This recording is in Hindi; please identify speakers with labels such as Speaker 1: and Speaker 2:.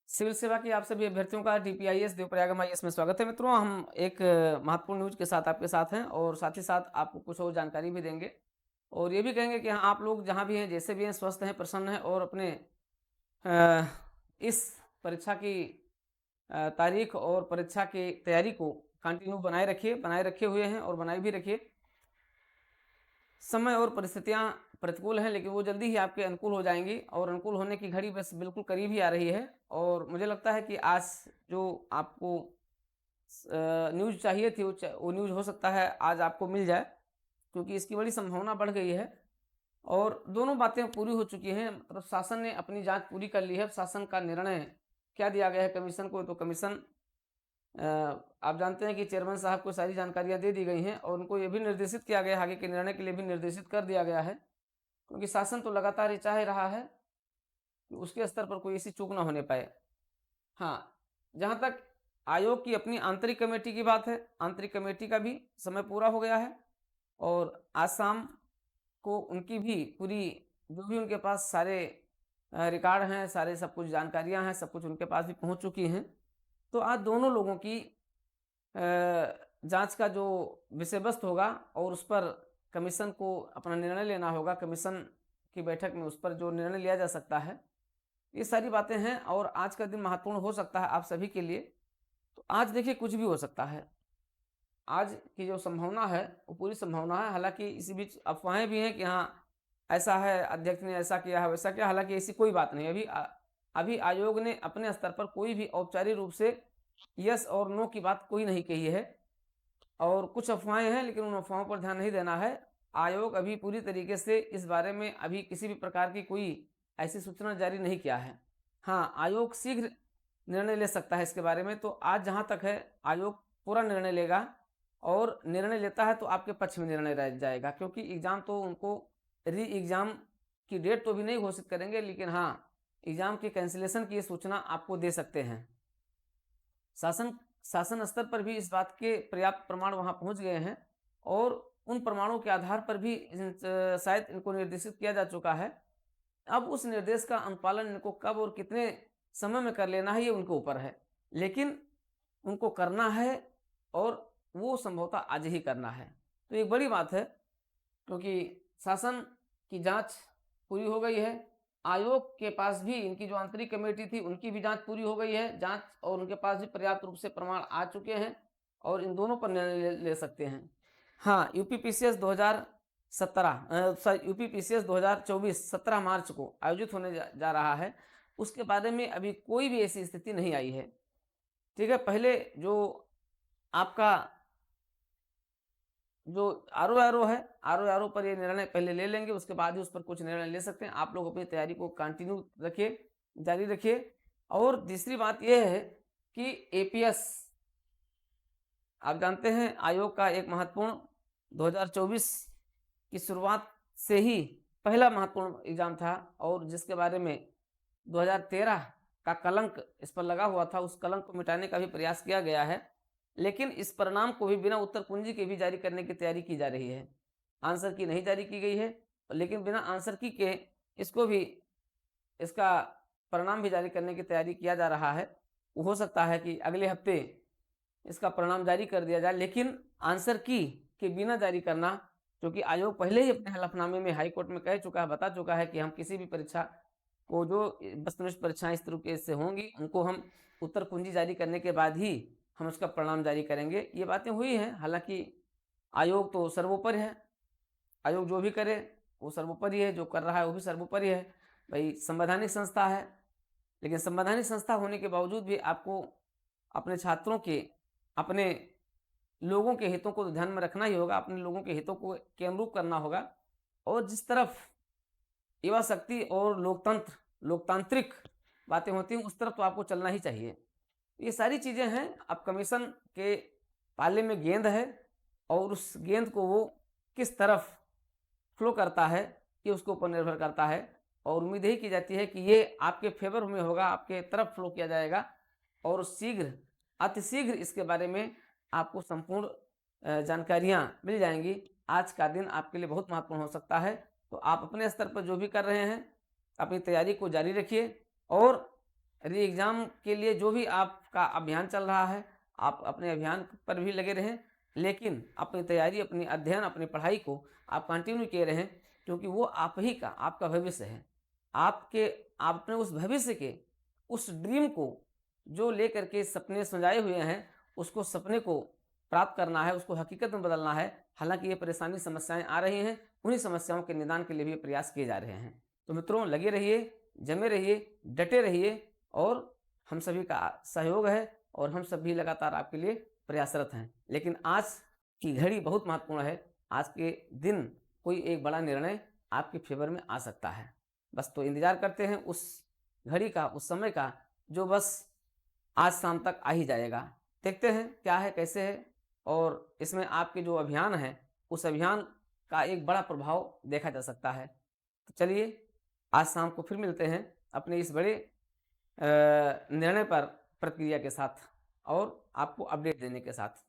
Speaker 1: सिविल सेवा की आप सभी अभ्यर्थियों का DPIS देवप्रयाग IAS में स्वागत है मित्रों। हम एक महत्वपूर्ण न्यूज के साथ आपके साथ हैं और साथ ही साथ आपको कुछ और जानकारी भी देंगे और ये भी कहेंगे कि हाँ, आप लोग जहाँ भी हैं, जैसे भी हैं, स्वस्थ हैं, प्रसन्न हैं और अपने इस परीक्षा की तारीख और परीक्षा की तैयारी को कंटिन्यू बनाए रखे हुए हैं और बनाए भी रखिए। समय और परिस्थितियां प्रतिकूल हैं, लेकिन वो जल्दी ही आपके अनुकूल हो जाएंगी और अनुकूल होने की घड़ी बस बिल्कुल करीब ही आ रही है। और मुझे लगता है कि आज जो आपको न्यूज़ चाहिए थी वो न्यूज़ हो सकता है आज आपको मिल जाए, क्योंकि इसकी बड़ी संभावना बढ़ गई है और दोनों बातें पूरी हो चुकी हैं। मतलब शासन ने अपनी जांच पूरी कर ली है। शासन का निर्णय क्या दिया गया है कमीशन को, तो कमीशन आप जानते हैं कि चेयरमैन साहब को सारी जानकारियां दे दी गई हैं और उनको ये भी निर्देशित किया गया है, आगे के निर्णय के लिए भी निर्देशित कर दिया गया है, क्योंकि शासन तो लगातार ये चाह रहा है कि उसके स्तर पर कोई ऐसी चूक ना होने पाए। हाँ, जहाँ तक आयोग की अपनी आंतरिक कमेटी की बात है, आंतरिक कमेटी का भी समय पूरा हो गया है और आज शाम को उनकी भी पूरी जो भी उनके पास सारे रिकॉर्ड हैं, सारे सब कुछ जानकारियां हैं, सब कुछ उनके पास भी पहुंच चुकी हैं। तो आज दोनों लोगों की जांच का जो विषय वस्तु होगा और उस पर कमीशन को अपना निर्णय लेना होगा। कमीशन की बैठक में उस पर जो निर्णय लिया जा सकता है, ये सारी बातें हैं और आज का दिन महत्वपूर्ण हो सकता है आप सभी के लिए। तो आज देखिए, कुछ भी हो सकता है। आज की जो संभावना है वो पूरी संभावना है। हालांकि इसी बीच अफवाहें भी हैं कि हाँ, ऐसा है, अध्यक्ष ने ऐसा किया है, वैसा किया। हालांकि ऐसी कोई बात नहीं। अभी आयोग ने अपने स्तर पर कोई भी औपचारिक रूप से यस और नो की बात कोई नहीं कही है और कुछ अफवाहें हैं, लेकिन उन अफवाहों पर ध्यान नहीं देना है। आयोग अभी पूरी तरीके से इस बारे में अभी किसी भी प्रकार की कोई ऐसी सूचना जारी नहीं किया है। हाँ, आयोग शीघ्र निर्णय ले सकता है इसके बारे में। तो आज जहाँ तक है, आयोग पूरा निर्णय लेगा और निर्णय लेता है तो आपके पक्ष में निर्णय रह जाएगा, क्योंकि एग्ज़ाम तो उनको री एग्ज़ाम की डेट तो भी नहीं घोषित करेंगे, लेकिन हाँ, एग्ज़ाम के कैंसिलेशन की सूचना आपको दे सकते हैं। शासन शासन स्तर पर भी इस बात के पर्याप्त प्रमाण वहां पहुंच गए हैं और उन प्रमाणों के आधार पर भी शायद इनको निर्देशित किया जा चुका है। अब उस निर्देश का अनुपालन इनको कब और कितने समय में कर लेना है, ये उनके ऊपर है, लेकिन उनको करना है और वो संभवतः आज ही करना है। तो एक बड़ी बात है, क्योंकि शासन की जांच पूरी हो गई है। आयोग के पास भी इनकी जो आंतरिक कमेटी थी उनकी भी जांच पूरी हो गई है, जांच, और उनके पास भी पर्याप्त रूप से प्रमाण आ चुके हैं और इन दोनों पर निर्णय ले सकते हैं। हाँ, यूपीपीसीएस 2017 यूपीपीसीएस 2024 17 मार्च को आयोजित होने जा रहा है। उसके बारे में अभी कोई भी ऐसी स्थिति नहीं आई है। ठीक है, पहले जो आपका जो आरओ है, आरओ पर ये निर्णय पहले ले लेंगे, उसके बाद ही उस पर कुछ निर्णय ले सकते हैं। आप लोग अपनी तैयारी को कंटिन्यू रखिए, जारी रखिए। और दूसरी बात यह है कि एपीएस, आप जानते हैं, आयोग का एक महत्वपूर्ण 2024 की शुरुआत से ही पहला महत्वपूर्ण एग्जाम था और जिसके बारे में 2013 का कलंक इस पर लगा हुआ था, उस कलंक को मिटाने का भी प्रयास किया गया है। लेकिन इस परिणाम को भी बिना उत्तर कुंजी के भी जारी करने की तैयारी की जा रही है। आंसर की नहीं जारी की गई है, लेकिन बिना आंसर की के इसको भी, इसका परिणाम भी जारी करने की तैयारी किया जा रहा है। हो सकता है कि अगले हफ्ते इसका परिणाम जारी कर दिया जाए, लेकिन आंसर की के बिना जारी करना, क्योंकि आयोग पहले ही अपने हलफनामे में हाई कोर्ट में कह चुका है, बता चुका है कि हम किसी भी परीक्षा को, जो वस्तुनिष्ठ परीक्षाएं इस तरीके से होंगी, उनको हम उत्तर कुंजी जारी करने के बाद ही हम उसका परिणाम जारी करेंगे। ये बातें हुई हैं। हालांकि आयोग तो सर्वोपरि है, आयोग जो भी करे वो सर्वोपरि है, जो कर रहा है वो भी सर्वोपरि है। भाई, संवैधानिक संस्था है, लेकिन संवैधानिक संस्था होने के बावजूद भी आपको अपने छात्रों के, अपने लोगों के हितों को तो ध्यान में रखना ही होगा, अपने लोगों के हितों को के अनुरूप करना होगा। और जिस तरफ युवा शक्ति और लोकतांत्रिक बातें होती हैं, उस तरफ तो आपको चलना ही चाहिए। ये सारी चीज़ें हैं। अब कमीशन के पाले में गेंद है और उस गेंद को वो किस तरफ फ्लो करता है, ये उसके ऊपर निर्भर करता है और उम्मीद यही की जाती है कि ये आपके फेवर में होगा, आपके तरफ फ्लो किया जाएगा और अतिशीघ्र इसके बारे में आपको संपूर्ण जानकारियाँ मिल जाएंगी। आज का दिन आपके लिए बहुत महत्वपूर्ण हो सकता है। तो आप अपने स्तर पर जो भी कर रहे हैं, अपनी तैयारी को जारी रखिए और री एग्ज़ाम के लिए जो भी आपका अभियान चल रहा है, आप अपने अभियान पर भी लगे रहें, लेकिन अपनी तैयारी, अपनी अध्ययन, अपनी पढ़ाई को आप कंटिन्यू किए रहें, क्योंकि वो आप ही का, आपका भविष्य है। आपने उस भविष्य के, उस ड्रीम को जो लेकर के सपने सजाए हुए हैं, उसको सपने को प्राप्त करना है, उसको हकीकत में बदलना है। हालाँकि ये परेशानी, समस्याएँ आ रही हैं, उन्हीं समस्याओं के निदान के लिए भी प्रयास किए जा रहे हैं। तो मित्रों, लगे रहिए, जमे रहिए, डटे रहिए और हम सभी का सहयोग है और हम सब भी लगातार आपके लिए प्रयासरत हैं। लेकिन आज की घड़ी बहुत महत्वपूर्ण है। आज के दिन कोई एक बड़ा निर्णय आपके फ़ेवर में आ सकता है। बस तो इंतज़ार करते हैं उस घड़ी का, उस समय का, जो बस आज शाम तक आ ही जाएगा। देखते हैं क्या है, कैसे है और इसमें आपके जो अभियान है, उस अभियान का एक बड़ा प्रभाव देखा जा सकता है। तो चलिए, आज शाम को फिर मिलते हैं अपने इस बड़े निर्णय पर प्रतिक्रिया के साथ और आपको अपडेट देने के साथ।